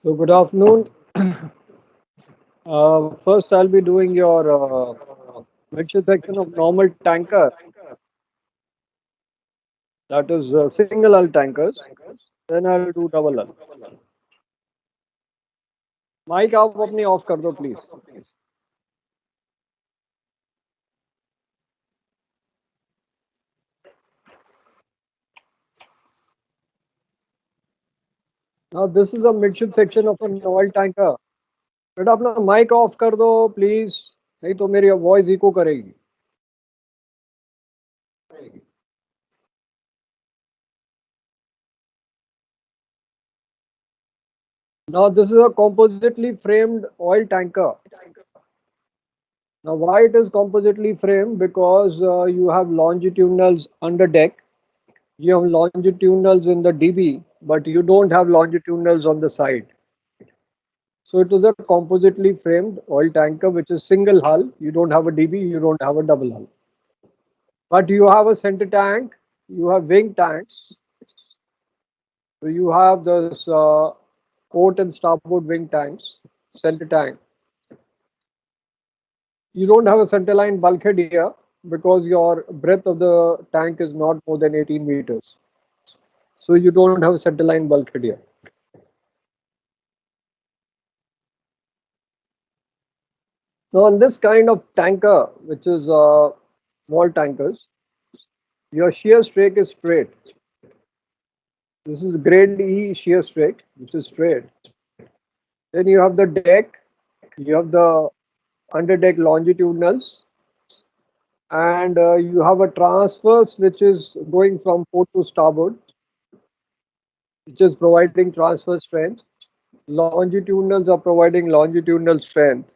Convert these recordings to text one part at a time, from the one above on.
So good afternoon. First, I'll be doing your midship section of normal tanker, that is single hull tankers. Then I'll do double hull. Mic आप अपनी off कर दो please. Now this is a midship section of an oil tanker. बेटा अपना mic off कर दो please, नहीं तो मेरी वॉइस इको करेगी. Now this is a compositely framed oil tanker. Now why it is compositely framed? Because you have longitudinals under deck. You have longitudinals in the DB, but you don't have longitudinals on the side. So it is a compositely framed oil tanker, which is single hull. You don't have a DB, you don't have a double hull. But you have a center tank, you have wing tanks. So you have this port and starboard wing tanks, center tank. You don't have a centerline bulkhead here because your breadth of the tank is not more than 18 meters. So you don't have a centerline bulkhead here. Now, in this kind of tanker, which is small tankers, your shear strake is straight. This is grade E shear strake, which is straight. Then you have the deck, you have the under deck longitudinals, and you have a transverse which is going from port to starboard, which is providing transverse strength. Longitudinals are providing longitudinal strength,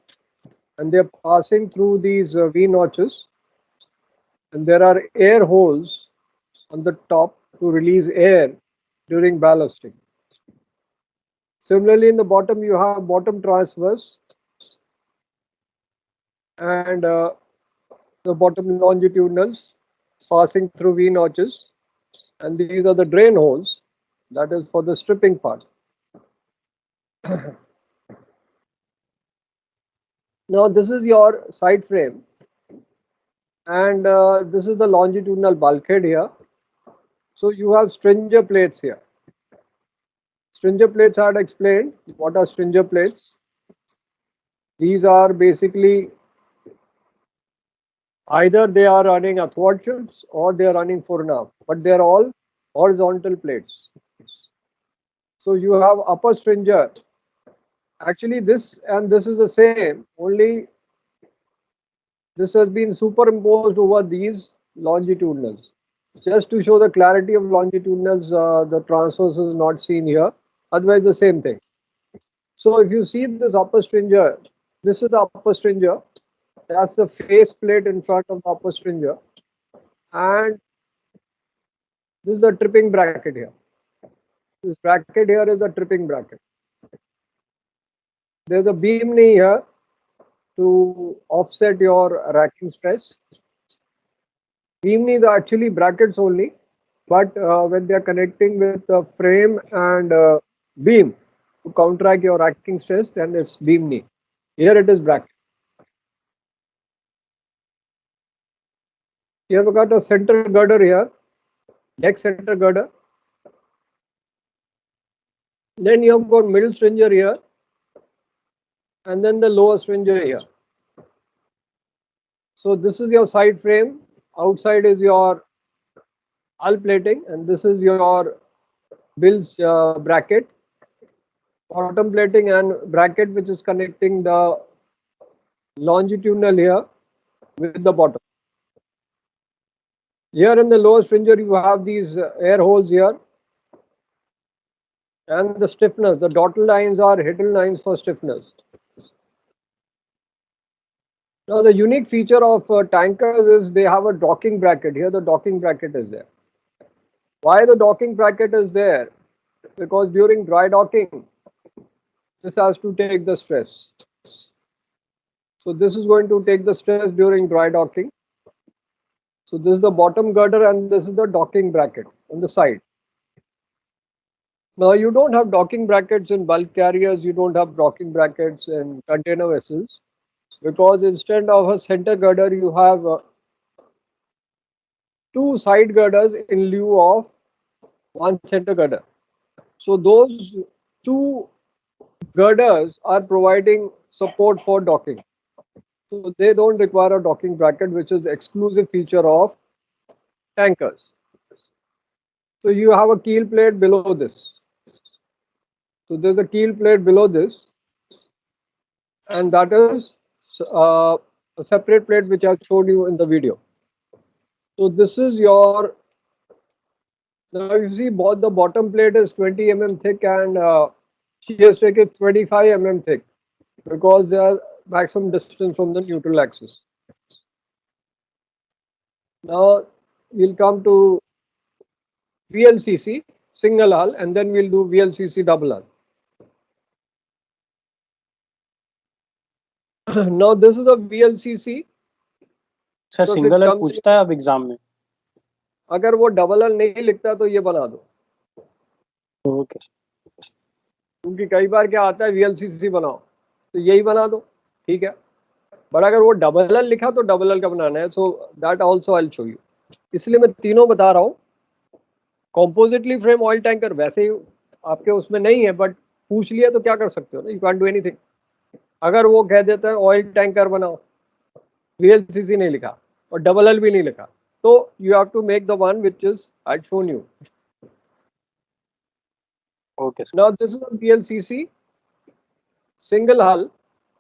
and they're passing through these V notches, and there are air holes on the top to release air during ballasting. Similarly, in the bottom, you have bottom transverse and the bottom longitudinals passing through V notches, and these are the drain holes, that is for the stripping part. Now, this is your side frame, and this is the longitudinal bulkhead here. So, you have stringer plates here. Stringer plates I had explained. What are stringer plates? These are basically either they are running athwartships or they are running forenav, but they are all horizontal plates. So you have upper stringer. Actually, this and this is the same, only this has been superimposed over these longitudinals. Just to show the clarity of longitudinals, the transverse is not seen here. Otherwise, the same thing. So if you see this upper stringer, this is the upper stringer. That's the face plate in front of the upper stringer. And this is the tripping bracket here. This bracket here is a tripping bracket. There's a beam knee here to offset your racking stress. Beam knees are actually brackets only, but when they are connecting with the frame and beam to counteract your racking stress, then it's beam knee. Here it is bracket. You have got a center girder here, deck center girder. Then you have got middle stringer here, and then the lower stringer here. So this is your side frame. Outside is your hull plating, and this is your bilge bracket, bottom plating and bracket, which is connecting the longitudinal here with the bottom. Here in the lower stringer, you have these air holes here, and the stiffeners. The dotted lines are hidden lines for stiffeners. Now, the unique feature of tankers is they have a docking bracket. Here, the docking bracket is there. Why the docking bracket is there? Because during dry docking, this has to take the stress. So this is going to take the stress during dry docking. So this is the bottom girder and this is the docking bracket on the side. Now you don't have docking brackets in bulk carriers, you don't have docking brackets in container vessels, because instead of a center girder you have two side girders in lieu of one center girder. So those two girders are providing support for docking. So they don't require a docking bracket, which is exclusive feature of tankers. So you have a keel plate below this. So there's a keel plate below this, and that is a separate plate which I've showed you in the video. So this is your, now you see both the bottom plate is 20 mm thick and shear strake is 25 mm thick, because they are maximum distance from the neutral axis. Now we'll come to VLCC single hull, and then we'll do VLCC double hull. Now this is a VLCC. Sir single हल पूछता है अब exam में, अगर वो double हल नहीं लिखता तो ये बना दो। ओके। क्योंकि कई बार क्या आता है VLCC बनाओ तो यही बना दो, ठीक है, बट अगर वो डबल हल लिखा तो डबल हल का बनाना है। So that also I will show you, इसलिए मैं तीनों बता रहा हूँ। कॉम्पोजिटली फ्रेम ऑयल टैंकर वैसे ही आपके उसमें नहीं है, बट पूछ लिया तो क्या कर सकते हो ना, यू कैन डू एनीथिंग। अगर वो कह देता है ऑयल टैंकर बनाओ, VLCC नहीं लिखा और डबल एल भी नहीं लिखा, तो you have to make the one which is I shown you. Okay now this is a VLCC single hull.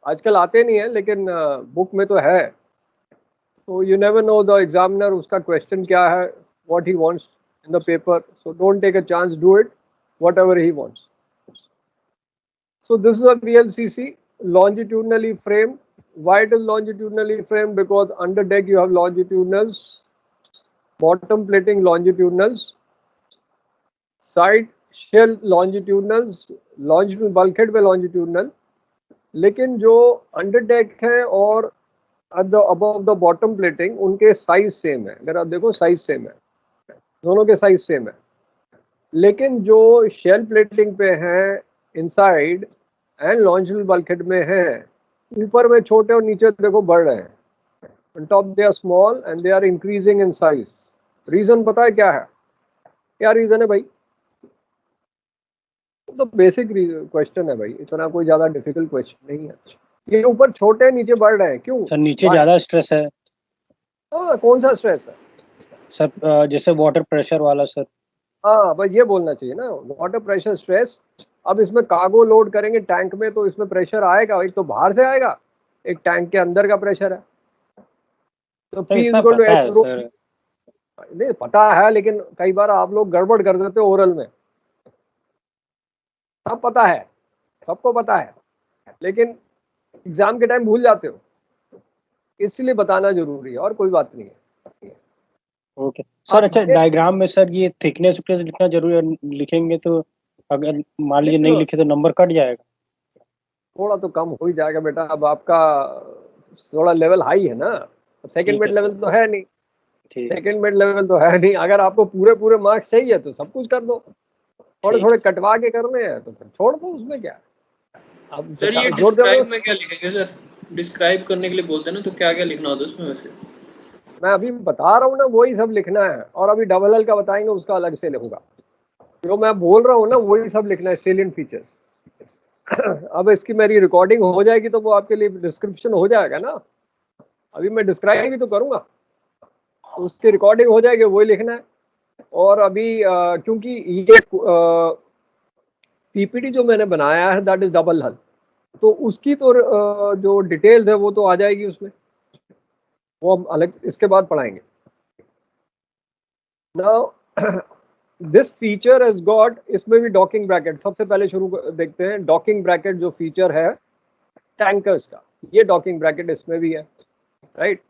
आजकल आते नहीं है, लेकिन बुक में तो है। तो you never know the examiner उसका क्वेश्चन क्या है, what he wants in the paper, so don't take a chance, do it whatever he wants. So this is a VLCC longitudinally framed. Why it is longitudinally framed? Because under deck you have longitudinals, bottom plating longitudinals, side shell longitudinals, longitudinal bulkhead पे longitudinal, लेकिन जो under deck है और at the above the bottom plating उनके size same है। अगर आप देखो size same है, दोनों के size same है, लेकिन जो shell plating पे है inside एंड लॉन्जिटूडनल बल्कहेड में है, ऊपर में छोटे और नीचे देखो बढ़ रहे हैं। On top they are small and they are increasing in size. Reason पता है क्या है? क्या रीजन है भाई? तो बेसिक क्वेश्चन है भाई, इतना कोई ज्यादा डिफिकल्ट क्वेश्चन नहीं है। ये ऊपर छोटे नीचे बढ़ रहे हैं, क्यों सर? नीचे ज्यादा स्ट्रेस है। कौन सा स्ट्रेस है सर? जैसे वाटर प्रेशर वाला सर। हाँ बस ये बोलना चाहिए ना, वाटर प्रेशर स्ट्रेस। अब इसमें कार्गो लोड करेंगे टैंक में तो इसमें प्रेशर आएगा, एक तो बाहर से आएगा, एक टैंक के अंदर का प्रेशर है। तो P is equal to H rho. नहीं पता है, लेकिन कई बार आप लोग गड़बड़ कर देते हो ओरल में। सब पता है, सबको पता है, लेकिन एग्जाम के टाइम भूल जाते हो, इसलिए बताना जरूरी है, और कोई बात नहीं है। Okay sir. अच्छा डायग्राम में सर ये थिकनेस लिखना जरूरी है? लिखेंगे तो अगर मान लीजिए नहीं लिखे तो नंबर कट जाएगा? थोड़ा तो कम हो ही जाएगा बेटा, अब आपका थोड़ा लेवल हाई है ना, सेकंड मिड लेवल तो है नहीं, सेकंड मिड लेवल तो है नहीं। अगर आपको पूरे पूरे मार्क्स चाहिए तो सब कुछ कर दो, थोड़े थोड़े कटवा के करने हैं तो फिर छोड़ दो, उसमें क्या। अब सर ये डिस्क्राइब में क्या लिखेंगे सर? डिस्क्राइब करने के लिए बोलते हैं ना, तो क्या क्या लिखना होता है उसमें वैसे? मैं अभी बता रहा हूँ ना, वही सब लिखना है, और अभी डबल एल का बताएंगे उसका अलग से लिखूंगा। जो मैं बोल रहा हूँ ना वही सब लिखना है, सेलिएंट फीचर्स। अब इसकी मेरी रिकॉर्डिंग हो जाएगी तो वो आपके लिए डिस्क्रिप्शन हो जाएगा ना, अभी मैं डिस्क्राइब भी तो करूंगा, उसकी रिकॉर्डिंग हो जाएगी, वही लिखना है। और अभी क्योंकि ये पीपीटी जो मैंने बनाया है दैट इज डबल हल, तो उसकी तो जो डिटेल्स है वो तो आ जाएगी उसमें, वो हम अलग इसके बाद पढ़ाएंगे। Now this feature has got, इसमें भी डॉकिंग ब्रैकेट। सबसे पहले शुरू देखते हैं डॉकिंग ब्रैकेट, जो फीचर है टैंकर्स का, ये डॉकिंग ब्रैकेट इसमें भी है, राइट।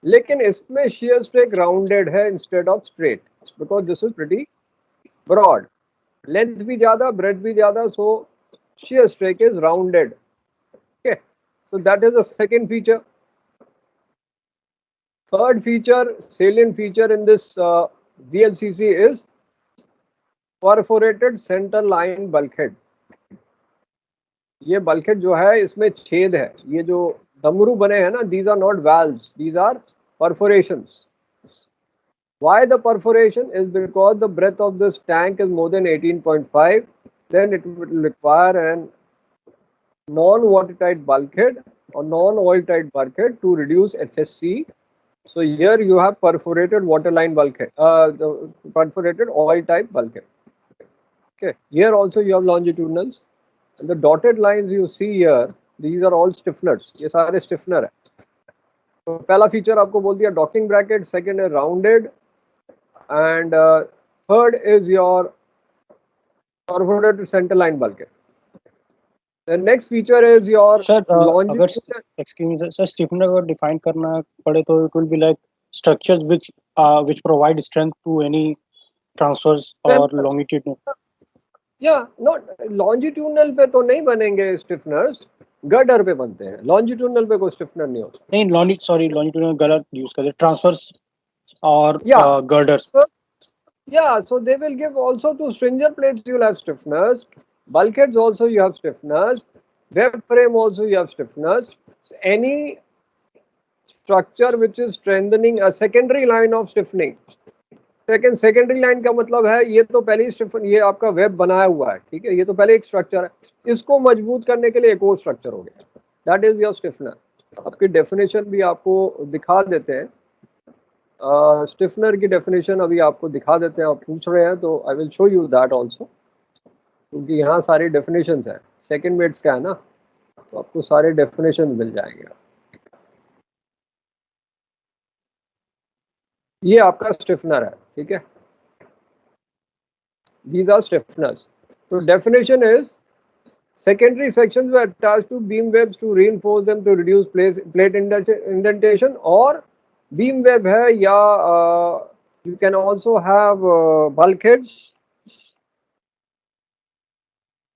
लेकिन इसमें shear स्ट्रेक राउंडेड है instead of straight, because this is pretty broad, length भी ज्यादा ब्रेथ भी ज्यादा, so shear strake is rounded. Okay, so that is the second feature. Third feature, salient feature in this VLCC is perforated centre line bulkhead. ये bulkhead जो है इसमें छेद है, ये जो डमरू बने हैं ना, these are not valves, these are perforations. Why the perforation is because the breadth of this tank is more than 18.5, then it will require an non-watertight bulkhead or non-oil-tight bulkhead to reduce FSC. So here you have perforated waterline bulkhead, the perforated oil-type bulkhead. Okay, here also you have longitudinals. And the dotted lines you see here, these are all stiffeners. ये सारे stiffener है. तो पहला feature आपको बोल दिया docking bracket, second है rounded, and third is your perforated center line bulkhead. The next feature is your sir अगर longitudinal. एक्सक्यूज सर स्टीफनर को डिफाइन करना पड़े तो it will be like structures which provide strength to any transfers or longitudinal. Yeah, not longitudinal पे तो नहीं बनेंगे स्टिफनर्स, girder पे बनते हैं, longitudinal पे कोई स्टिफनर नहीं होता. नहीं longitudinal गलत यूज कर दे, ट्रांसफर्स और Yeah. Girders. Yeah, so they will give also to stringer plates you will have stiffeners, bulkheads also you have stiffeners, web frame also you have stiffeners. So any structure which is strengthening a secondary line of stiffening. Secondary line का मतलब है ये तो पहले ही Stephen, ये आपका web बनाया हुआ है, ठीक है, ये तो पहले एक स्ट्रक्चर है, इसको मजबूत करने के लिए एक और स्ट्रक्चर हो गया, दैट इज योर स्टिफनर. आपकी डेफिनेशन भी आपको दिखा देते हैं, स्टिफनर की डेफिनेशन अभी आपको दिखा देते हैं, आप पूछ रहे हैं तो I will show you that also, क्योंकि यहाँ सारी डेफिनेशंस हैं, सेकेंड मेट्स का है ना, तो आपको सारे डेफिनेशन मिल जाएंगे. ये आपका स्टिफनर है, ठीक है, these are stiffeners. So definition is secondary sections were attached to beam webs to reinforce them to reduce plate indentation, or beam web है या you can also have bulkheads.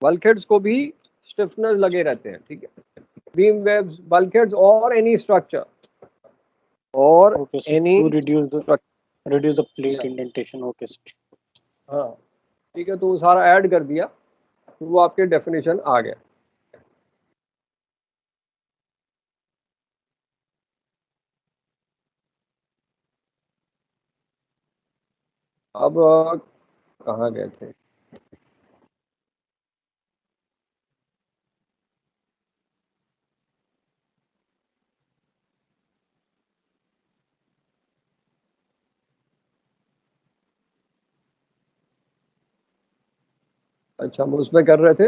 Bulkheads को भी stiffeners लगे रहते हैं, ठीक है, beam webs, bulkheads or any structure or okay, so any to reduce the plate indentation. Okay sir. हाँ ठीक है, तो वो सारा ऐड कर दिया तो वो आपके डेफिनेशन आ गया. अब कहाँ गए थे? अच्छा, हम उसमें कर रहे थे,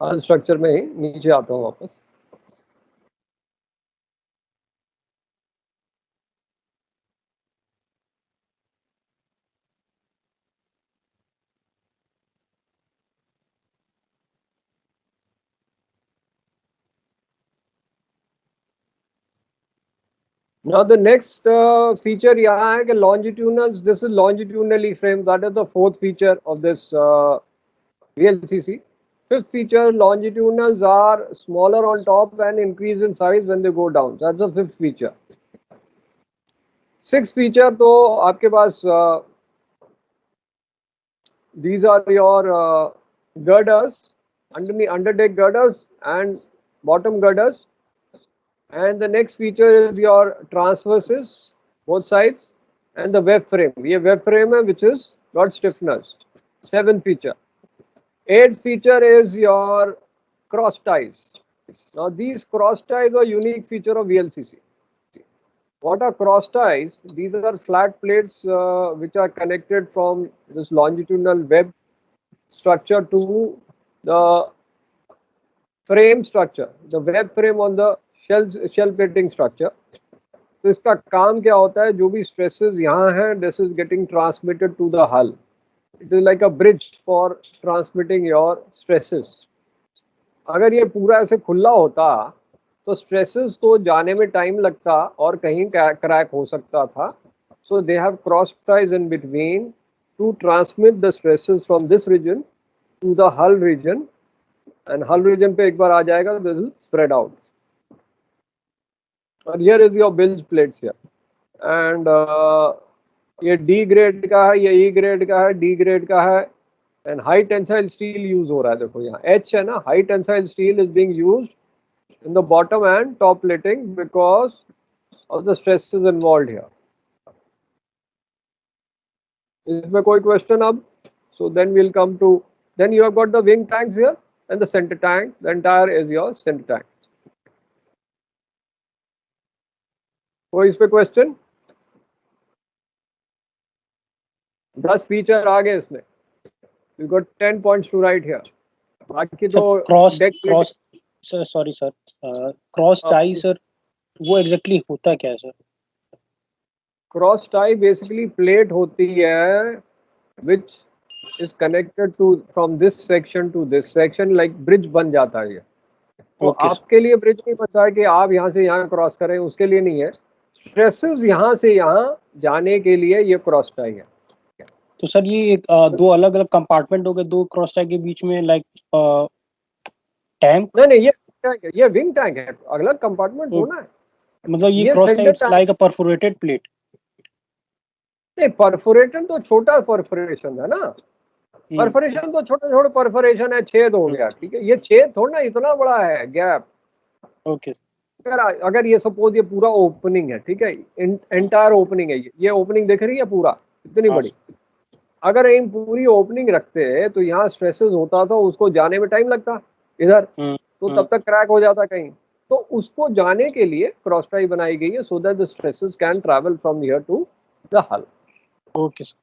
हर स्ट्रक्चर में ही नीचे आता हूँ वापस. Now the next feature यहाँ है कि longitudinals, this is longitudinally frame, that is the fourth feature of this VLCC. Fifth feature, longitudinals are smaller on top and increase in size when they go down. That's the fifth feature. Sixth feature तो आपके पास these are your girders, underdeck girders and bottom girders. And the next feature is your transverses, both sides, and the web frame. ये web frame है which is got stiffeners. Seventh feature. Eighth feature is your cross ties. Now these cross ties are unique feature of VLCC. What are cross ties? These are flat plates which are connected from this longitudinal web structure to the frame structure, the web frame on the shell plating structure. तो इसका काम क्या होता है, जो भी stresses यहाँ हैं, this is getting transmitted to the hull. It is like a bridge for transmitting your stresses. अगर ये पूरा ऐसे खुला होता तो stresses को जाने में time लगता और कहीं क्रैक हो सकता था. So they have cross ties in between to transmit the stresses from this region to the hull region, and hull region पे एक बार आ जाएगा, this will spread out. And here is your bilge plates here, and ये D grade का है, ये ई grade का है, D grade का है, and high tensile steel use हो रहा है। देखो यहाँ एच है ना, high tensile steel is being used in the bottom and top plating because of the stresses involved here. इसमें कोई question अब? So then we'll come to, then you have got the wing tanks here and the center tank. The entire is your center tank. कोई इस पे question? 10 feature आ गए इसमें. You got 10 points to write here. बाकी तो cross sorry sir, cross tie sir, वो exactly होता क्या है sir? Cross tie basically plate होती है which is connected to from this section to this section, like bridge बन जाता है ये। तो Okay, आपके लिए ब्रिज नहीं बनता है कि आप यहाँ से यहाँ क्रॉस करें, उसके लिए नहीं है। स्ट्रेसेस यहाँ से यहाँ जाने के लिए ये क्रॉस टाई है। तो सर ये एक दो अलग अलग कंपार्टमेंट हो गए दो क्रॉस टाई के बीच में, लाइक टैंक? नहीं ये टैंक है, ये विंग टैंक है, अगला कंपार्टमेंट होना है। मतलब ये ये cross tie center it's like a perforated plate? नहीं, परफोरेशन तो छोटा परफोरेशन है ना, परफोरेशन तो छोटे छोटे परफोरेशन है, छेद हो गया, ठीक है। ये छेद थोड़ा इतना बड़ा है गैप। ओके, अगर ये सपोज ये पूरा ओपनिंग है, ठीक है, एंटायर ओपनिंग है, ये ओपनिंग दिख रही है पूरा इतनी बड़ी। अगर इन पूरी ओपनिंग रखते तो यहाँ स्ट्रेसेस होता था, उसको जाने में टाइम लगता इधर, तो तब तक क्रैक हो जाता कहीं। तो उसको जाने के लिए क्रॉस टाई बनाई गई है, so that the stresses can travel from here to the hull. Okay sir,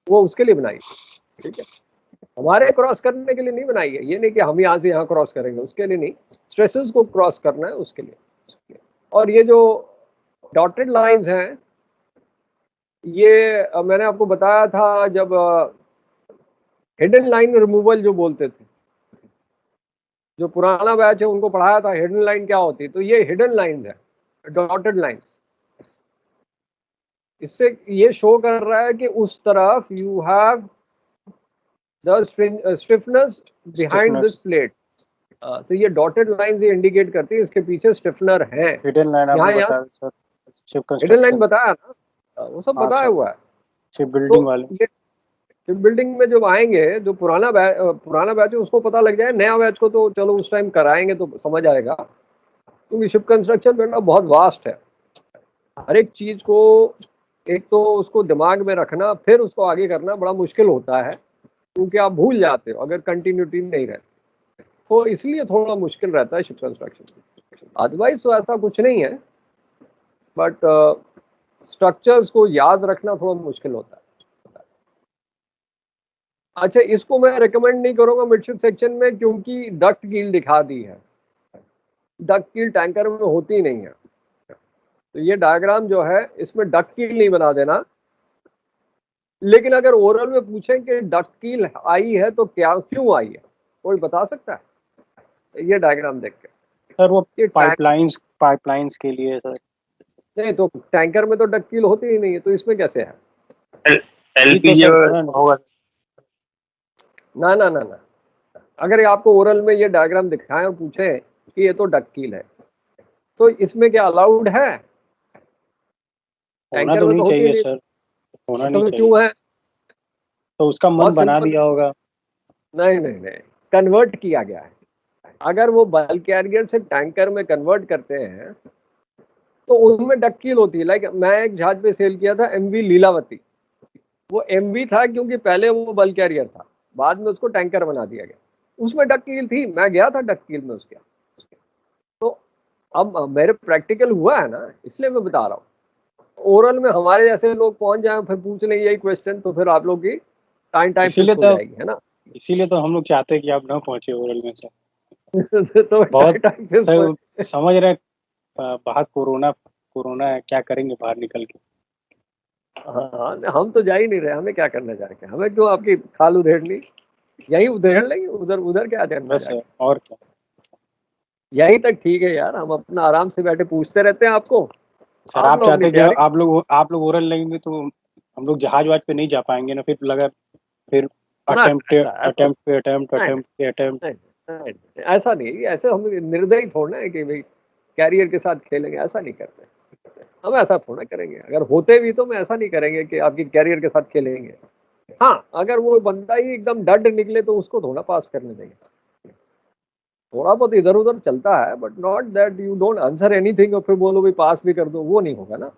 वो उसके लिए बनाई है, ठीक है। हमारे क्रॉस करने के लिए नहीं बनाई है, ये नहीं कि हम यहाँ से यहाँ क्रॉस करेंगे, उसके लिए नहीं, स्ट्रेसेस को क्रॉस करना है उसके लिए। और ये जो डॉटेड लाइंस हैं, ये मैंने आपको बताया था जब हिडन लाइन रिमूवल जो बोलते थे, जो पुराना बैच है उनको पढ़ाया था हिडन लाइन क्या होती है। तो ये हिडन लाइंस है, डॉटेड लाइंस। इससे ये शो कर रहा है कि उस तरफ you have the stiffness behind this plate. तो ये डॉटेड लाइंस ये इंडिकेट करती है इसके पीछे स्टिफनर है। हिडन लाइन आपने बताया sir, ship construction hidden line बताया ना, वो सब बताया हुआ है। शिप बिल्डिंग वाले, ये शिप बिल्डिंग में जब आएंगे, जो पुराना बैच है उसको पता लग जाए, नया बैच को तो चलो उस टाइम कराएंगे तो समझ आएगा, क्योंकि शिप कंस्ट्रक्शन बेटा बहुत वास्ट है। हर एक चीज को एक तो उसको दिमाग में रखना, फिर उसको आगे करना बड़ा मुश्किल होता है, क्योंकि आप भूल जाते हो अगर कंटिन्यूटी नहीं रहती। तो इसलिए थोड़ा मुश्किल रहता है शिप कंस्ट्रक्शन। अदरवाइज तो ऐसा कुछ नहीं है, बट स्ट्रक्चर्स को याद रखना थोड़ा मुश्किल होता है। अच्छा, इसको मैं रिकमेंड नहीं करूंगा मिडशिप सेक्शन में, क्योंकि डक्ट कील दिखा दी है। डक्ट कील टैंकर में होती नहीं है, तो ये डायग्राम जो है इसमें डक्ट कील नहीं बना देना। लेकिन अगर ओरल में पूछें कि डक्ट कील आई है तो क्या, क्यों आई है, कोई बता सकता है ये डायग्राम देख के? सर वो पाइपलाइंस के लिए सर। नहीं तो टैंकर में तो डक्ट कील होती ही नहीं है, तो इसमें कैसे है? एलपीजी होगा ना ना ना ना, अगर आपको ओरल में ये डायग्राम दिखाएं और पूछें कि ये तो डक्ट कील है, तो इसमें क्या अलाउड है? होना तो नहीं चाहिए सर, होना नहीं चाहिए। क्यों है? तो उसका मन बना दिया होगा। नहीं नहीं नहीं, कन्वर्ट किया गया है। अगर वो बल्क कैरियर से टैंकर में कन्वर्ट करते हैं तो उनमें डक्ट कील होती है। लाइक मैं एक जहाज पे सेल किया था एमवी लीलावती, वो एमवी था क्योंकि पहले वो बल्क कैरियर था, बाद में उसको टैंकर बना दिया गया, उसमें डक्ट कील थी, मैं गया था डक्ट कील में उसके। तो अब मेरे प्रैक्टिकल हुआ है ना, इसलिए मैं बता रहा हूँ। ओरल में हमारे जैसे लोग पहुंच जाए फिर पूछ लेंगे यही क्वेश्चन, तो फिर आप लोग की टाइम इसीलिए हो जाएगी, है ना। इसीलिए तो हम लोग चाहते हैं कि आप ना पहुंचे ओरल में सर। तो बहुत टाइम सर समझ रहे बाहर कोरोना है, क्या करेंगे बाहर निकल के? हाँ, हम तो जा ही नहीं रहे, हमें क्या करना जाके, हमें क्यों आपकी खाल उधेड़नी, यही उधेड़ लेंगे, उधर उधर क्या करना बस और क्या, यही तक ठीक है यार, हम अपना आराम से बैठे पूछते रहते हैं आपको। सर आप चाहते हैं कि आप लोग ओरल लेंगे तो हम लोग जहाज वाज पे नहीं जा पाएंगे ना, फिर लगा फिर अटेम्प्ट। ऐसा नहीं, ऐसे हम निर्दयी थोड़ा है कि भाई कैरियर के साथ खेलेंगे, ऐसा नहीं करते। हम ऐसा थोड़ा करेंगे, अगर होते भी तो हम ऐसा नहीं करेंगे कि आपकी कैरियर के साथ खेलेंगे। हाँ, अगर वो बंदा ही एकदम डड निकले तो उसको थोड़ा पास करने देंगे, थोड़ा बहुत इधर उधर चलता है, but not that you don't answer anything और फिर बोलो भाई पास भी कर दो, वो नहीं होगा ना।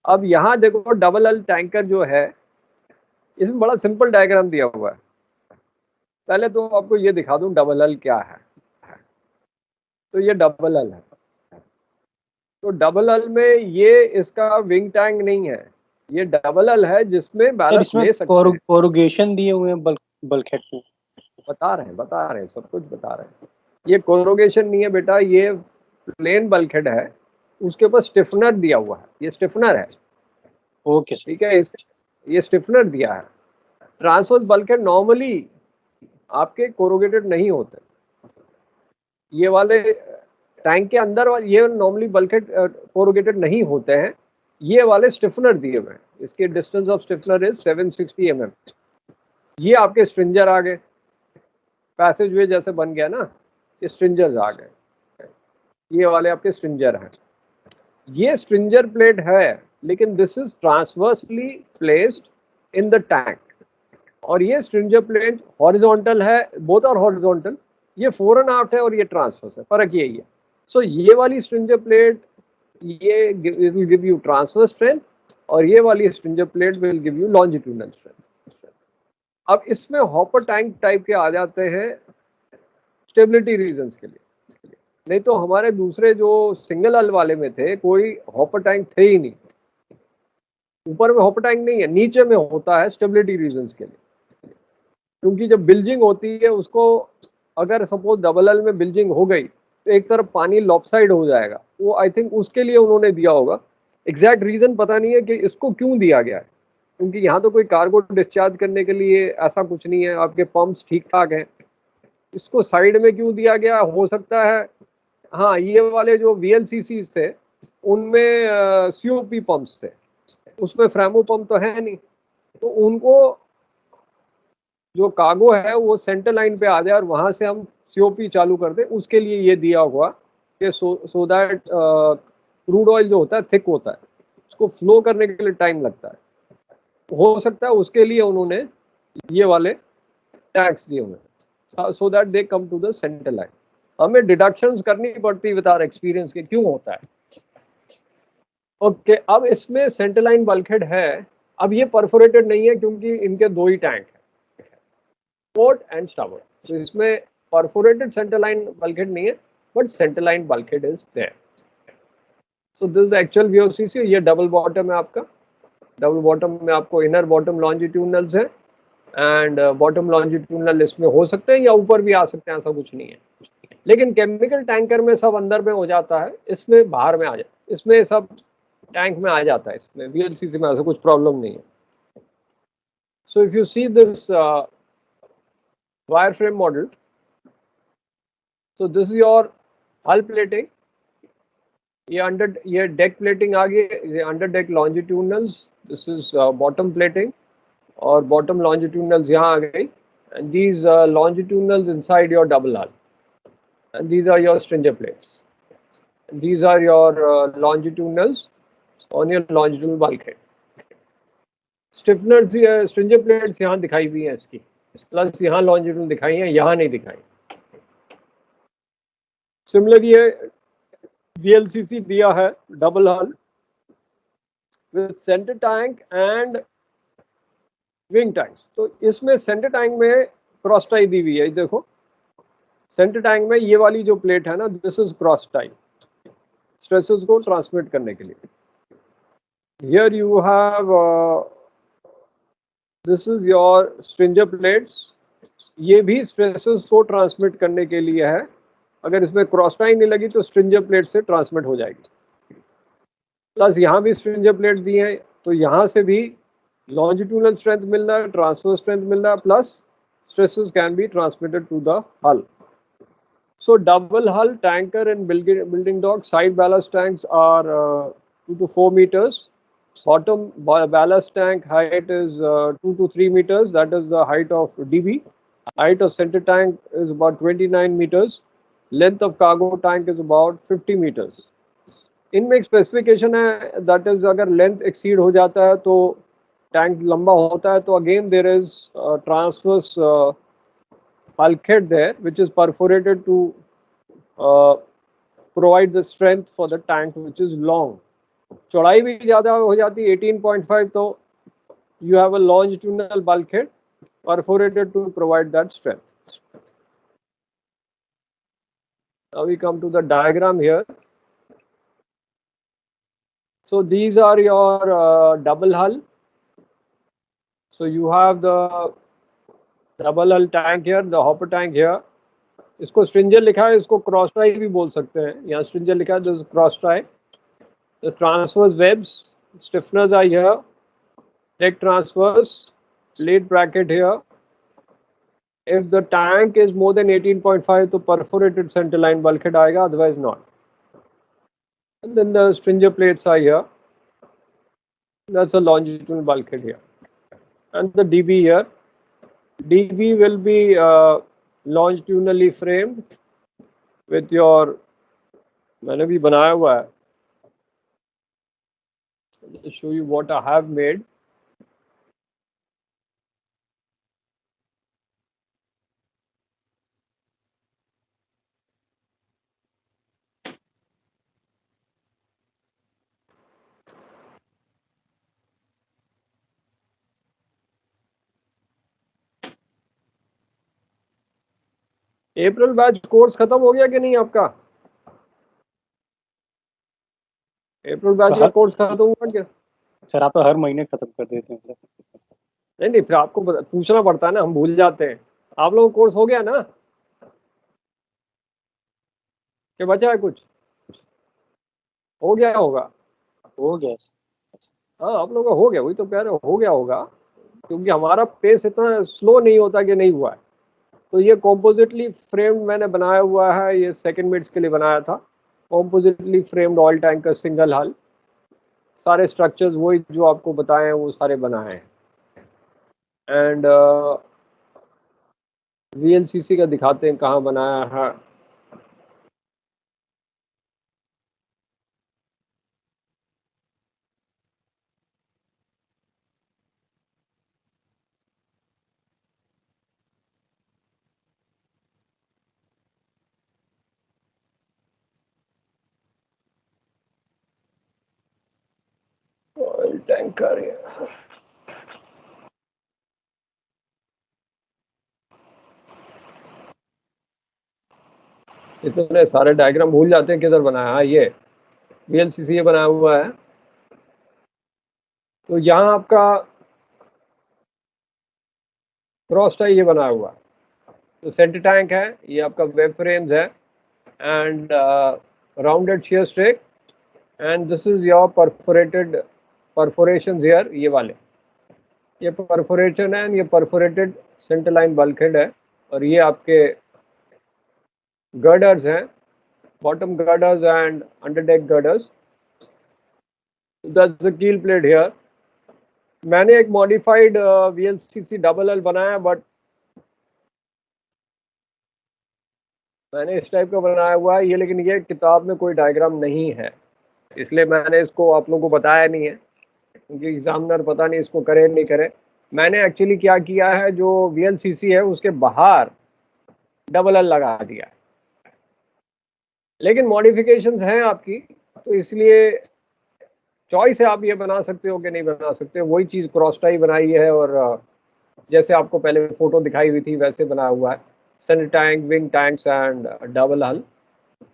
अब यहाँ देखो डबल एल टैंकर जो है, इसमें बड़ा सिंपल डायग्राम दिया हुआ है। पहले तो आपको ये दिखा दूं डबल एल क्या है। तो ये डबल एल है। तो डबल एल में ये इसका विंग टैंक नहीं है, ये डबल एल है जिसमें सर बैलेंस इसमें ले सकते हैं। कोरुगेशन दिए हुए हैं बल्कहेड पे। बता रहे हैं सब कुछ बता रहे हैं। ये कोरोगेशन नहीं है बेटा, ये प्लेन बल्कहेड है, उसके ऊपर स्टिफनर दिया हुआ है, ये स्टिफनर है। Okay sir. ठीक है, ये स्टिफनर दिया है। ट्रांसवर्स बल्कहेड नॉर्मली आपके कोरोगेटेड नहीं होते, ये वाले टैंक के अंदर वाले ये नॉर्मली बल्कहेड कोरोगेटेड नहीं होते हैं, ये वाले स्टिफनर दिए हुए हैं। इसके distance of stiffener is 760 mm। ये आपके स्ट्रिंजर आ गए, पैसेज वे जैसे बन गया ना, ये स्ट्रिंजर्स आ गए, ये वाले आपके स्ट्रिंजर हैं। ये स्ट्रिंजर प्लेट है, लेकिन this is transversely placed in the tank, और ये स्ट्रिंजर प्लेट हॉरिजॉन्टल है, बोथ आर हॉरिजॉन्टल। ये 4 and 1/2 है और ये ट्रांसवर्स है, फर्क यही है। सो ये वाली स्ट्रिंजर प्लेट ये will give you transverse strength, और ये वाली stringer plate will give you longitudinal strength. अब इसमें हॉपर टैंक टाइप के आ जाते हैं स्टेबिलिटी रीजंस के लिए, नहीं तो हमारे दूसरे जो सिंगल हल वाले में थे कोई हॉपर टैंक थे ही नहीं। ऊपर में हॉपर टैंक नहीं है, नीचे में होता है स्टेबिलिटी रीजंस के लिए, क्योंकि जब बिल्जिंग होती है उसको, अगर सपोज डबल एल में बिल्जिंग हो गई तो एक तरफ पानी लॉपसाइड हो जाएगा, वो आई थिंक उसके लिए उन्होंने दिया होगा। एग्जैक्ट रीजन पता नहीं है कि इसको क्यों दिया गया है, क्योंकि यहाँ तो कोई कार्गो डिस्चार्ज करने के लिए ऐसा कुछ नहीं है, आपके पंप्स ठीक ठाक हैं। इसको साइड में क्यों दिया गया हो सकता है, हाँ ये वाले जो VLCC थे उनमें COP पंप्स थे, उसमें फ्रेमो पंप तो है नहीं, तो उनको जो कार्गो है वो सेंटर लाइन पे आ जाए और वहां से हम COP चालू कर दें, उसके लिए ये दिया हुआ कि सो दैट क्रूड ऑयल जो होता है थिक होता है, उसको फ्लो करने के लिए टाइम लगता है, हो सकता है उसके लिए उन्होंने ये वाले टैंक्स दिए हुए, so that they come to the centre line. हमें डिडक्शंस करनी पड़ती विद आवर एक्सपीरियंस के क्यों होता है। ओके, अब इसमें सेंटर लाइन बल्कहेड है। अब ये परफोरेटेड नहीं है क्योंकि इनके 2 ही टैंक है, पोर्ट एंड स्टार्बोर्ड। तो इसमें परफोरेटेड सेंटर लाइन बल्कहेड नहीं है, but centre line bulkhead is there. So this is actual VOCC। ये डबल बॉटम है आपका, डबल बॉटम में आपको इनर बॉटम लॉन्जिट्यूडनल्स है, एंड बॉटम लॉन्जिट्यूडनल इसमें हो सकते हैं या ऊपर भी आ सकते हैं, ऐसा कुछ नहीं है। लेकिन केमिकल टैंकर में सब अंदर में हो जाता है, इसमें बाहर में आ जाता है, इसमें सब टैंक में आ जाता है, इसमें VLCC में ऐसा कुछ प्रॉब्लम नहीं है। So if you see this wire frame model, so this is your hull plating, ये डेक प्लेटिंग आ गई, ये under deck longitudinals, this is bottom plating, और बॉटम लॉन्जिट्यूडनल्स यहाँ आ गई, and these longitudinals inside your double hull, and these are your stringer plates, and these are your longitudinals on your longitudinal bulkhead. Stiffeners stringer plates यहाँ दिखाई हुई हैं इसकी, plus यहाँ लॉन्जिट्यूडनल दिखाई है, यहाँ नहीं दिखाई। सिमिलर ये VLCC दिया है डबल हल with centre tank and wing tanks. तो इसमें सेंटर टैंक में क्रॉस टाई दी हुई है, देखो सेंटर टैंक में ये वाली जो प्लेट है ना, this is cross tie, stresses को ट्रांसमिट करने के लिए। Here you have this is your stringer plates, ये भी स्ट्रेसेस को ट्रांसमिट करने के लिए है। अगर इसमें क्रॉस टाई नहीं लगी तो स्ट्रिंजर प्लेट से ट्रांसमिट हो जाएगी। प्लस यहाँ भी स्ट्रिंजर प्लेट दी हैं, तो यहाँ से भी longitudinal strength मिल रहा है, transverse strength मिल रहा है, plus stresses can be transmitted to the hull. So double hull tanker and building dock side ballast tanks are 2 to 4 meters. Bottom ballast tank height is 2 to 3 meters. That is the height of DB. Height of center tank is about 29 meters. Length of cargo tank is about 50 meters. इनमें एक specification है, that is अगर length exceed हो जाता है तो tank लंबा होता है, तो again there is transverse bulkhead there which is perforated to provide the strength for the tank which is long. चौड़ाई भी ज़्यादा हो जाती है 18.5, तो you have a longitudinal bulkhead perforated to provide that strength. Now we come to the diagram here. So these are your double hull. So you have the double hull tank here, the hopper tank here. इसको स्ट्रिंजर लिखा है, इसको cross try भी बोल सकते हैं. यहाँ स्ट्रिंजर लिखा है, this is cross try. The transverse webs, stiffeners are here, deck transverse, lead bracket here. If the tank is more than 18.5, तो perforated centerline bulkhead आएगा, otherwise not. And then the stringer plates are here. That's a longitudinal bulkhead here. And the DB here. DB will be longitudinally framed with your, मैंने भी बनाया हुआ है. I'll show you what I have made. April batch course खत्म हो गया कि नहीं आपका? अप्रैल बैच का कोर्स खत्म हुआ क्या? सर आप तो हर महीने खत्म कर देते हैं सर. नहीं, फिर आपको पूछना पड़ता है ना, हम भूल जाते हैं. आप लोगों का कोर्स हो गया ना? क्या बचा है कुछ? हो गया होगा. हो गया सर. हाँ, आप लोगों का हो गया, वही तो कह रहे हो गया होगा, क्योंकि हमारा पेस इतना स्लो नहीं होता कि नहीं हुआ है. तो ये कॉम्पोजिटली फ्रेम्ड मैंने बनाया हुआ है, ये सेकंड मिड्स के लिए बनाया था. कॉम्पोजिटली फ्रेम्ड ऑयल टैंक का सिंगल हल. सारे स्ट्रक्चर्स वही जो आपको बताए हैं वो सारे बनाए हैं. एंड VLCC का दिखाते हैं कहाँ बनाया है. ऑयल टैंकर है. इतने सारे डायग्राम भूल जाते हैं किधर बनाया है. ये VLCC ये बनाया हुआ है. तो यहाँ आपका क्रॉस टाई ये बनाया हुआ है. तो सेंटर टैंक है, ये आपका वेब फ्रेम्स है, and rounded shear strake, and this is your perforation here. ये वाले ये परफोरेशन है, ये परफोरेटेड सेंटर लाइन बल्कहेड है, और ये आपके गर्डर्स हैं, bottom girders and under deck girders. That's the कील प्लेट हियर. मैंने एक मॉडिफाइड VLCC डबल एल बनाया, बट मैंने इस टाइप का बनाया हुआ है ये, लेकिन ये किताब में कोई डायग्राम नहीं है, इसलिए मैंने इसको आप लोगों को बताया नहीं है, क्योंकि एग्जामिनर पता नहीं इसको करे नहीं करे. मैंने एक्चुअली क्या किया है, जो VLCC है उसके बाहर डबल एल लगा दिया है, लेकिन मॉडिफिकेशंस हैं आपकी, तो इसलिए चॉइस है, आप ये बना सकते हो कि नहीं बना सकते हो. वही चीज़ क्रॉस टाई बनाई है, और जैसे आपको पहले फोटो दिखाई हुई थी वैसे बनाया हुआ है. Centre tank, wing tanks and double hull,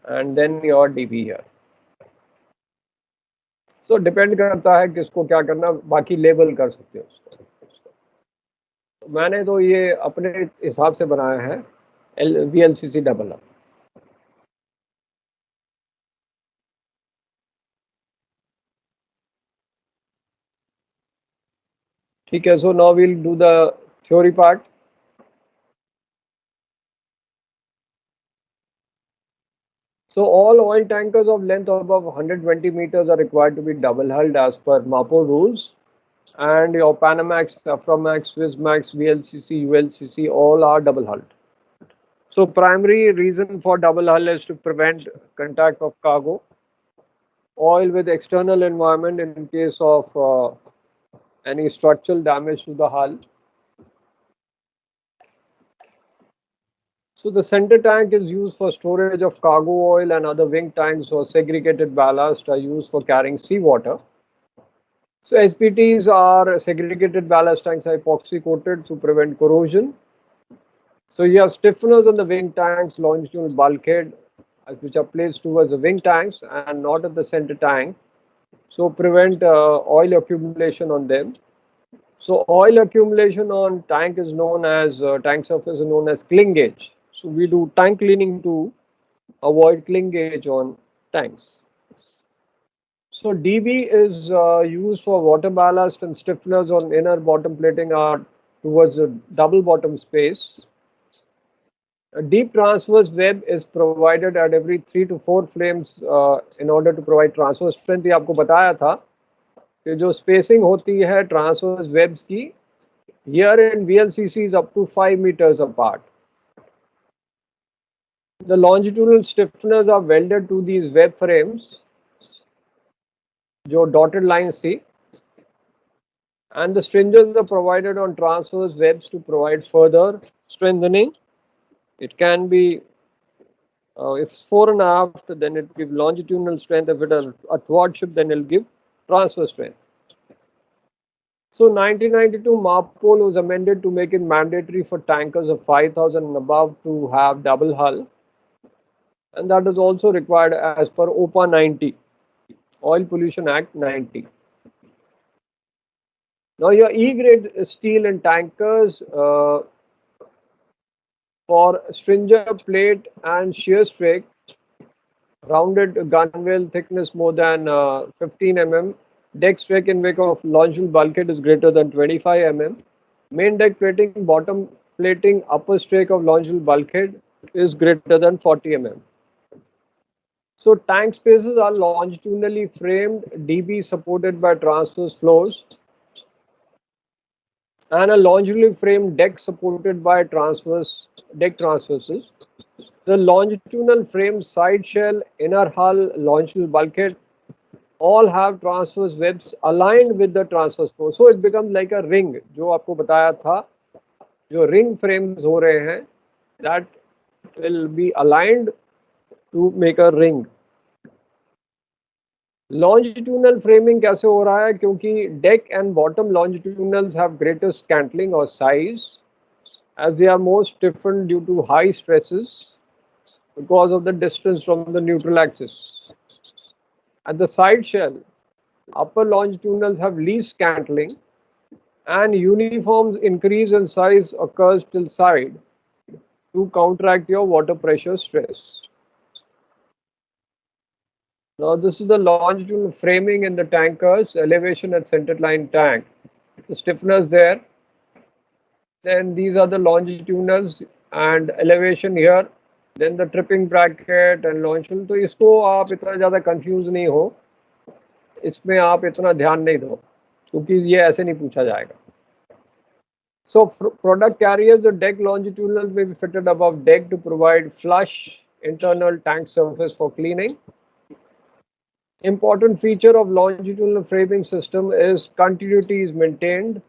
and then your DB here. So depend करता है किसको क्या करना, बाकी लेबल कर सकते हो उसको. मैंने तो ये अपने हिसाब से बनाया है VLCC डबल हल. ठीक है. So now we'll do the theory part. So all oil tankers of length above 120 meters are required to be double hulled as per MAPO rules, and your Panamax, Aframax, Swissmax, VLCC, ULCC all are double hulled. So primary reason for double hull is to prevent contact of cargo oil with external environment in case of any structural damage to the hull. So the center tank is used for storage of cargo oil, and other wing tanks or segregated ballast are used for carrying seawater. So SPTs are segregated ballast tanks, epoxy coated to prevent corrosion. So you have stiffeners on the wing tanks, longitudinal bulkhead, which are placed towards the wing tanks and not at the center tank. So prevent oil accumulation on them. So oil accumulation on tank is known as tank surface is known as clingage. So we do tank cleaning to avoid clingage on tanks. So DB is used for water ballast, and stiffeners on inner bottom plating are towards the double bottom space. A deep transverse web is provided at every 3 to 4 flames in order to provide transverse strength. ये आपको बताया था कि जो spacing होती है transverse webs की here in VLCC is up to 5 meters apart. The longitudinal stiffeners are welded to these web frames, जो dotted lines थी, and the stringers are provided on transverse webs to provide further strengthening. It can be, if it's fore and aft, then it gives longitudinal strength. If it is a thwartship, then it will give transverse strength. So 1992 MARPOL was amended to make it mandatory for tankers of 5,000 and above to have double hull. And that is also required as per OPA 90, Oil Pollution Act 90. Now your E-grade steel in tankers for stringer plate and shear strake, rounded gunwale thickness more than 15 mm, deck strake in wake of longitudinal bulkhead is greater than 25 mm, main deck plating, bottom plating, upper strake of longitudinal bulkhead is greater than 40 mm. So tank spaces are longitudinally framed, DB supported by transverse floors, and a longitudinally framed deck supported by deck transverses. The longitudinal frame, side shell, inner hull, longitudinal bulkhead all have transverse webs aligned with the transverse floor. So it becomes like a ring. जो आपको बताया था, जो ring frames हो रहे हैं, that will be aligned to make a ring. Longitudinal framing कैसे हो रहा है? क्योंकि deck and bottom longitudinals have greater scantling or size, as they are more stiffened due to high stresses because of the distance from the neutral axis. At the side shell, upper longitudinals have least scantling, and uniform increase in size occurs till side to counteract your water pressure stress. Now this is the longitudinal framing in the tankers, elevation at centerline tank. The stiffeners there. Then these are the longitudinals and elevation here. Then the tripping bracket and longitudinal. तो इसको आप इतना ज़्यादा confuse नहीं हो, इसमें आप इतना ध्यान नहीं दो, क्योंकि ये ऐसे नहीं पूछा जाएगा. So product carriers, the deck longitudinals may be fitted above deck to provide flush internal tank surface for cleaning. Important feature of longitudinal framing system is continuity is maintained,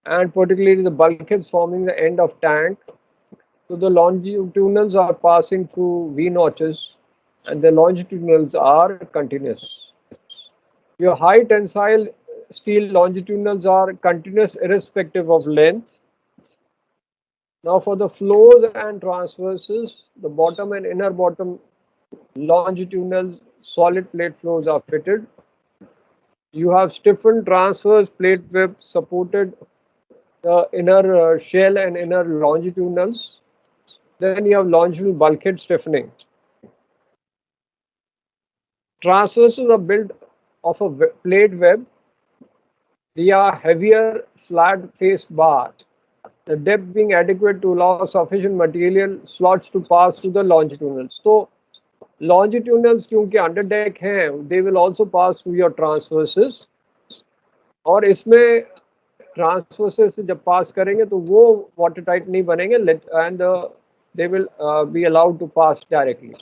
and particularly the bulkheads forming the end of tank. So the longitudinals are passing through V notches, and the longitudinals are continuous. Your high tensile steel longitudinals are continuous irrespective of length. Now for the floors and transverses, the bottom and inner bottom longitudinal solid plate floors are fitted. You have stiffened transverse plate web supported the inner shell and inner longitudinals. Then you have longitudinal bulkhead stiffening. Transverses are built of a plate web. They are heavier flat face bar, the depth being adequate to allow sufficient material slots to pass through the longitudinals. So longitudinals क्योंकि under deck हैं, they will also pass through your transverses, और इसमें transverses से जब pass करेंगे तो वो watertight नहीं बनेंगे, and the they will be allowed to pass directly.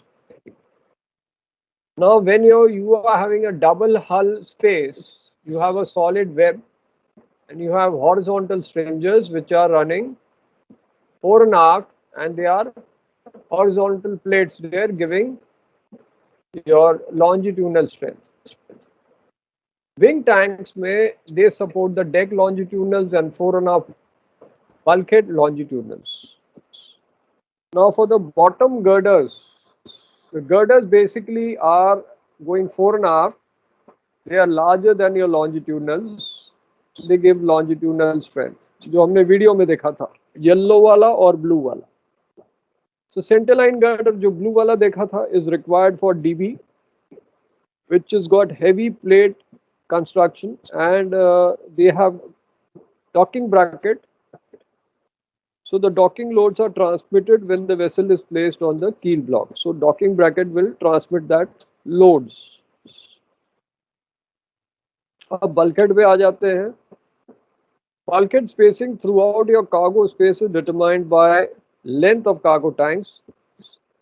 Now, when you are having a double hull space, you have a solid web and you have horizontal stringers which are running fore and aft, and they are horizontal plates there giving your longitudinal strength. Wing tanks they support the deck longitudinals and fore and aft bulkhead longitudinals. Now for the bottom girders, the girders basically are going fore and aft. They are larger than your longitudinals. They give longitudinal strength. जो हमने video में देखा था, yellow वाला और blue वाला. So centerline girder जो blue वाला देखा था is required for DB, which has got heavy plate construction, and they have docking bracket. So the docking loads are transmitted when the vessel is placed on the keel block. So docking bracket will transmit that loads. अब bulkhead पे आ जाते हैं. Bulkhead spacing throughout your cargo space is determined by length of cargo tanks.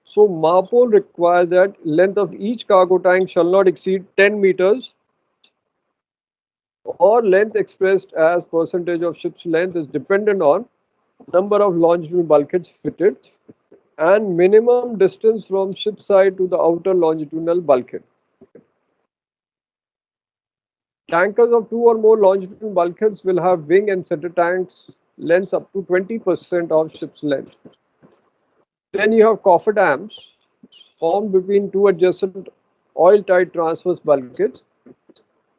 So MARPOL requires that length of each cargo tank shall not exceed 10 meters, or length expressed as percentage of ship's length is dependent on number of longitudinal bulkheads fitted and minimum distance from ship side to the outer longitudinal bulkhead. Tankers of 2 or more longitudinal bulkheads will have wing and center tanks lengths up to 20% of ship's length. Then you have cofferdams formed between two adjacent oil-tight transverse bulkheads,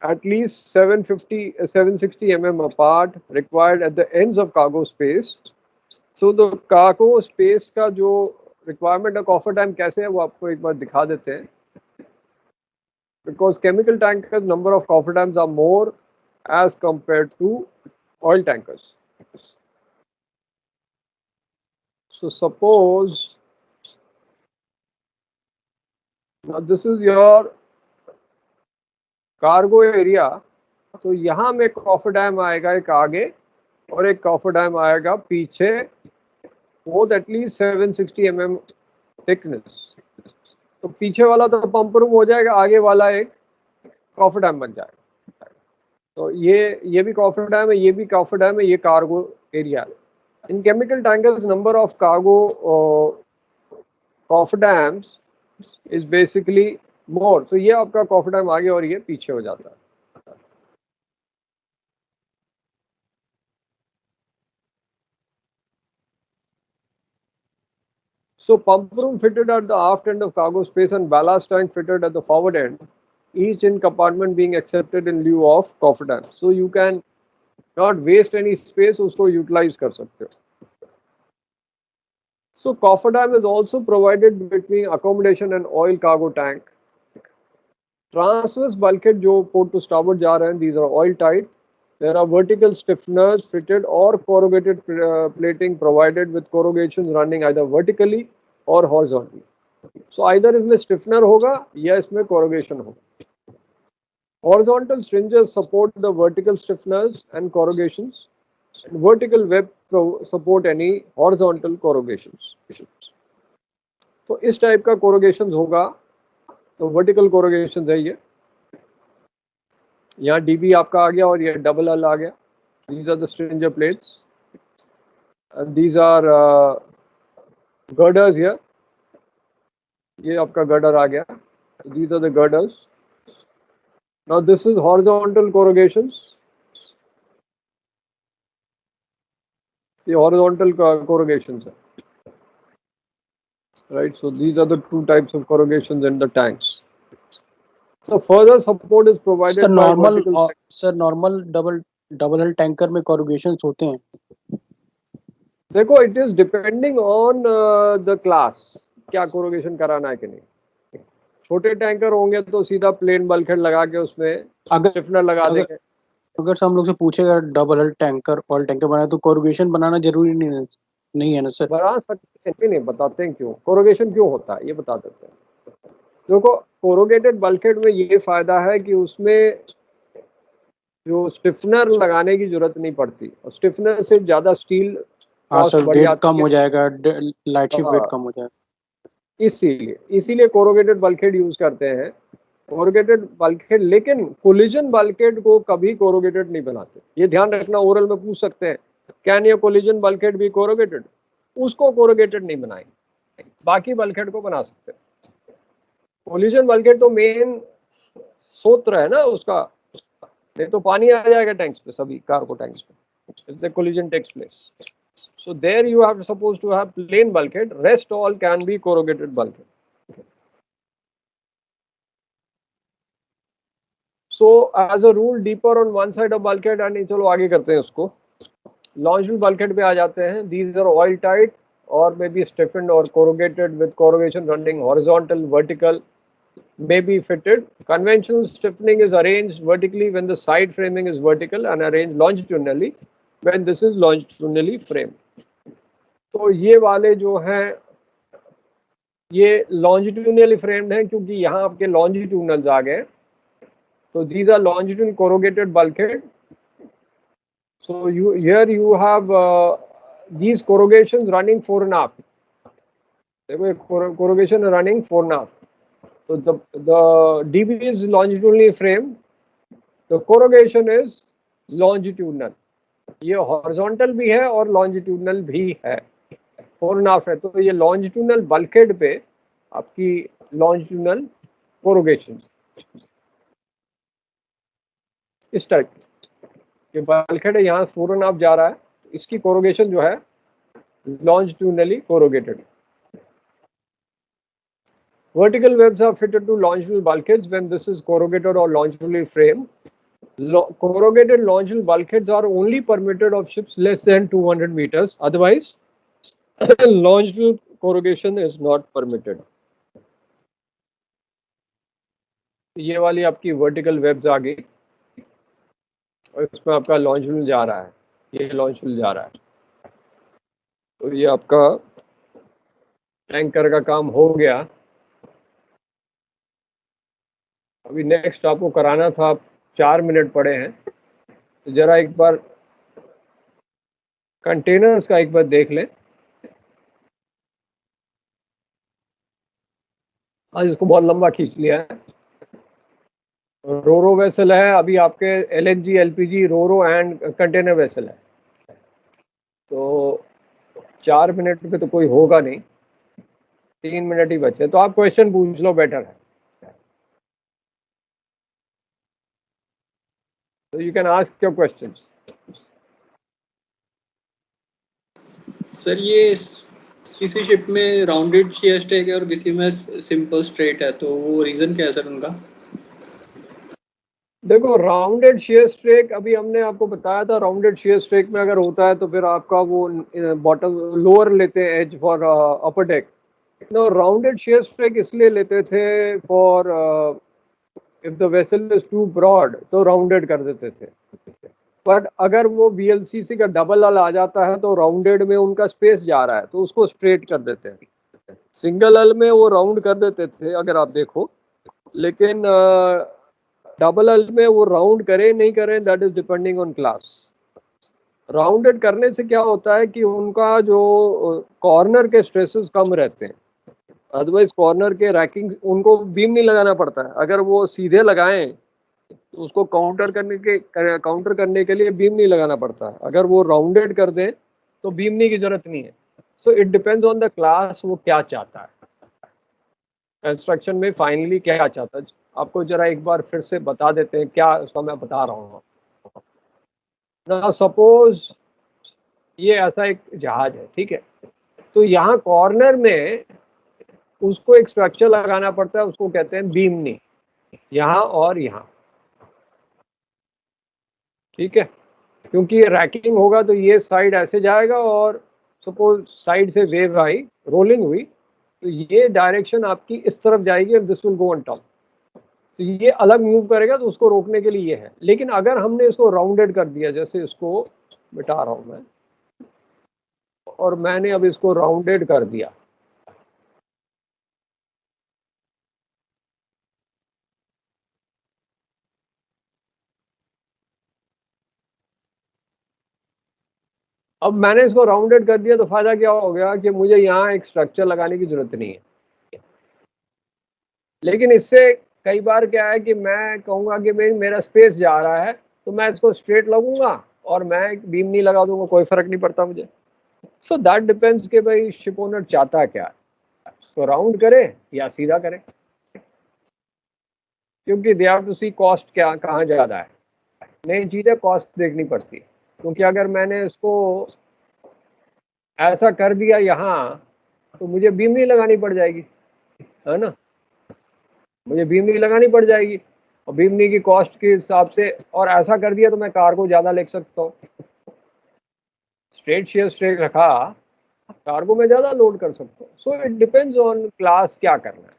at least 760 mm apart, required at the ends of cargo space. So the cargo space का जो requirement है cofferdam कैसे है वो आपको एक बार दिखा देते हैं. Because chemical tankers number of cofferdams are more as compared to oil tankers. So suppose now this is your cargo area. तो यहाँ में cofferdam आएगा एक आगे और एक cofferdam आएगा पीछे, both at least 760 mm thickness. तो पीछे वाला तो पंप रूम हो जाएगा, आगे वाला एक cofferdam बन जाएगा. तो ये भी cofferdam है, ये भी cofferdam है, ये cargo area है. In chemical tankers, number of cargo cofferdams is basically more. So ये आपका cofferdam आगे और ये पीछे हो जाता है. So pump room fitted at the aft end of cargo space and ballast tank fitted at the forward end, each in compartment being accepted in lieu of cofferdam. So you can not waste any space, उसको utilize कर सकते हो. So cofferdam is also provided between accommodation and oil cargo tank. Transverse bulkhead जो port to starboard जा रहे हैं, these are oil tight. There are vertical stiffeners fitted or corrugated plating provided with corrugations running either vertically or horizontally. So either इसमें stiffener होगा या इसमें corrugation होगा. Horizontal stringers support the vertical stiffeners and corrugations. And vertical web support any horizontal corrugations. तो इस type का corrugations होगा, तो vertical corrugations है ये. यहाँ DB आपका आ गया और ये double hull आ गया. These are the stringer plates, and these are girders here. ये आपका girder आ गया. These are the girders. Now this is horizontal corrugations. ये horizontal corrugations है. Right, so these are the two types of corrugations in the tanks. So further support is provided Sir, by normal vertical normal double hull tanker में corrugations होते हैं. देखो, it is depending on the class क्या corrugation कराना है कि नहीं. छोटे टैंकर होंगे तो सीधा प्लेन बल्कहेड लगा के उसमें स्टिफनर लगा देंगे. अगर हम लोग से पूछेगा डबल हल टैंकर ऑयल टैंकर बनाए तो corrugation बनाना जरूरी नहीं है ना सर. बना सकते हैं, नहीं बताते हैं क्यों corrugation क्यों होता है, ये बता देते हैं. देखो, कोरोगेटेड बल्कहेड में ये फायदा है कि उसमें जो स्टिफनर लगाने की जरूरत नहीं पड़ती, और स्टिफनर से ज़्यादा स्टील हाँ कॉस्ट सर, बढ़ वेट जाती कम है। हो जाएगा, लाइट शिप वेट हाँ, कम हो जाएगा। इसीलिए इसीलिए कोरोगेटेड बल्कहेड यूज करते हैं, कोरोगेटेड बल्कहेड। लेकिन कोलिजन बल्कहेड को कभी कोरोगेटेड नहीं बनाते, ये ध्यान रखना, ओरल में पूछ सकते हैं कैन ये कोलिजन बल्कहेड भी कोरोगेटेड, उसको कोरोगेटेड नहीं बनाएंगे, बाकी बल्कहेड को बना सकते हैं। कोलिजन बल्कहेड तो मेन सूत्र है ना उसका, नहीं तो पानी आ जाएगा टैंक्स पे, सभी कार्गो टैंक्स पे, if the collision takes place. So there you have supposed to have plain bulkhead, rest all can be corrugated bulkhead. So as a rule deeper on one side of bulkhead, and चलो आगे करते हैं उसको, longitudinal bulkhead पे आ जाते हैं। These are oil tight or maybe stiffened or corrugated with corrugation running horizontal, vertical, may be fitted. Conventional stiffening is arranged vertically when the side framing is vertical and arranged longitudinally when this is longitudinally framed. तो ये वाले जो हैं ये longitudinally framed हैं क्योंकि यहाँ आपके longitudinals आ गए। तो these are longitudinal corrugated bulkhead. So here you have these corrugations running 4.5. देखो ये corrugation running 4.5. So the DB is longitudinally framed. The corrugation is longitudinal. ये हॉरिजॉन्टल भी है और लॉन्जिट्यूडनल भी है, 4.5 है। तो ये लॉन्जिट्यूडनल बल्कहेड पे आपकी लॉन्जिट्यूडनल कोरोगेशन इस टाइप के बल्कहेड है, यहाँ 4.5 जा रहा है, इसकी कोरोगेशन जो है longitudinally corrugated. Vertical webs are fitted to longitudinal bulkheads when this is corrugated or longitudinally framed. Corrugated longitudinal bulkheads are only permitted of ships less than 200 meters. Otherwise, longitudinal corrugation is not permitted. ये वाली आपकी vertical webs आ गई और इसमें आपका longitudinal जा रहा है, ये लॉन्जिट्यूडनल जा रहा है। तो ये आपका टैंकर का काम हो गया। अभी नेक्स्ट आपको कराना था, आप 4 मिनट पड़े हैं, तो जरा एक बार कंटेनर्स का एक बार देख लें। आज इसको बहुत लंबा खींच लिया है। रोरो वेसल है अभी आपके, LNG LPG Roro and container vessel है। तो 4 मिनट पे तो कोई होगा नहीं, 3 मिनट ही बचे, तो आप क्वेश्चन पूछ लो, बेटर है। तो you can ask your questions. Sir ये किसी शिप में राउंडेड शेयर स्टेक है और किसी में सिंपल स्ट्रेट है, तो वो रीजन क्या है सर उनका? देखो राउंडेड शेयर स्ट्रेक अभी हमने आपको बताया था, राउंडेड शेयर स्ट्रेक में अगर होता है तो फिर आपका वो बॉटम लोअर लेते हैं as for upper deck. No, rounded shear strake इसलिए लेते थे for if the vessel is too broad तो राउंडेड कर देते थे। बट अगर वो VLCC का डबल हल आ जाता है तो राउंडेड में उनका स्पेस जा रहा है तो उसको स्ट्रेट कर देते हैं। सिंगल हल में वो राउंड कर देते थे अगर आप देखो, लेकिन डबल हल में वो राउंड करें नहीं करें that is depending on class. Rounded करने से क्या होता है कि उनका जो कॉर्नर के स्ट्रेसेस कम रहते हैं, अदरवाइज कॉर्नर के रैकिंग उनको बीम नहीं लगाना पड़ता है। अगर वो सीधे लगाएं तो उसको काउंटर करने के लिए बीम नहीं लगाना पड़ता है। अगर वो राउंडेड कर दें तो बीमनी की जरूरत नहीं है। So it depends on the class, वो क्या चाहता है कंस्ट्रक्शन में, फाइनली क्या चाहता है। आपको जरा एक बार फिर से बता देते हैं क्या उसका मैं बता रहा हूँ। ना सपोज ये ऐसा एक जहाज है, ठीक है, तो यहाँ कॉर्नर में उसको एक स्ट्रक्चर लगाना पड़ता है, उसको कहते हैं बीमनी, यहाँ और यहाँ, ठीक है। क्योंकि रैकिंग होगा तो ये साइड ऐसे जाएगा और सपोज साइड से वेव आई रोलिंग हुई तो ये डायरेक्शन आपकी इस तरफ जाएगी और this will go on top, तो ये अलग मूव करेगा, तो उसको रोकने के लिए ये है। लेकिन अगर हमने इसको राउंडेड कर दिया, जैसे इसको मिटा रहा हूं मैं और मैंने अब इसको राउंडेड कर दिया, अब मैंने इसको राउंडेड कर दिया तो फायदा क्या हो गया कि मुझे यहाँ एक स्ट्रक्चर लगाने की जरूरत नहीं है। लेकिन इससे कई बार क्या है कि मैं कहूँगा कि भाई मेरा स्पेस जा रहा है तो मैं इसको स्ट्रेट लगूंगा और मैं एक बीम नहीं लगा दूंगा, कोई फर्क नहीं पड़ता मुझे। सो दैट डिपेंड्स कि भाई शिप ओनर चाहता क्या है, तो राउंड करे या सीधा करे, क्योंकि they have to see cost क्या कहाँ ज़्यादा है। मेन चीज़ है कॉस्ट देखनी पड़ती है, क्योंकि अगर मैंने इसको ऐसा कर दिया यहाँ तो मुझे बीम नहीं लगानी पड़ जाएगी, है ना, मुझे बीम नहीं लगानी पड़ जाएगी और बीमनी की कॉस्ट के हिसाब से, और ऐसा कर दिया तो मैं कार को ज़्यादा ले सकता हूँ। स्ट्रेट शेयर स्ट्रेट रखा, कार को मैं ज़्यादा लोड कर सकता हूँ। So it depends on class क्या करना है।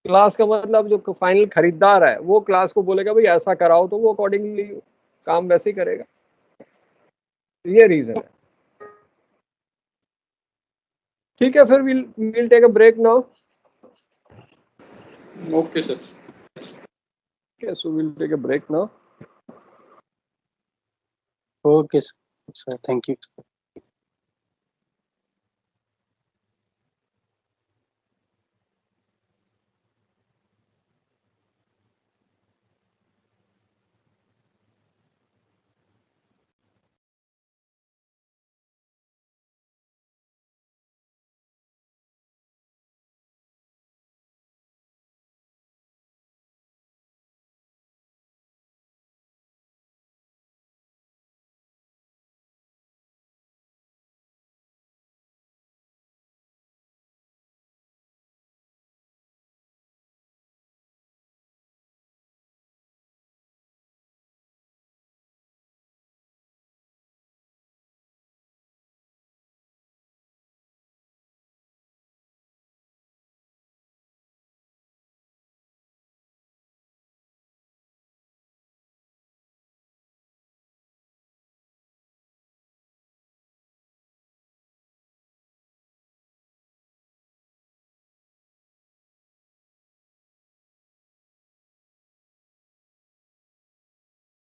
क्लास का मतलब जो फाइनल खरीदार है वो क्लास को बोलेगा भाई ऐसा कराओ, तो वो अकॉर्डिंगली काम वैसे ही करेगा। ये रीज़न है। ठीक है, फिर we'll take a break now. Okay, sir. Okay, so we'll take a break now. Okay, sir. Thank you.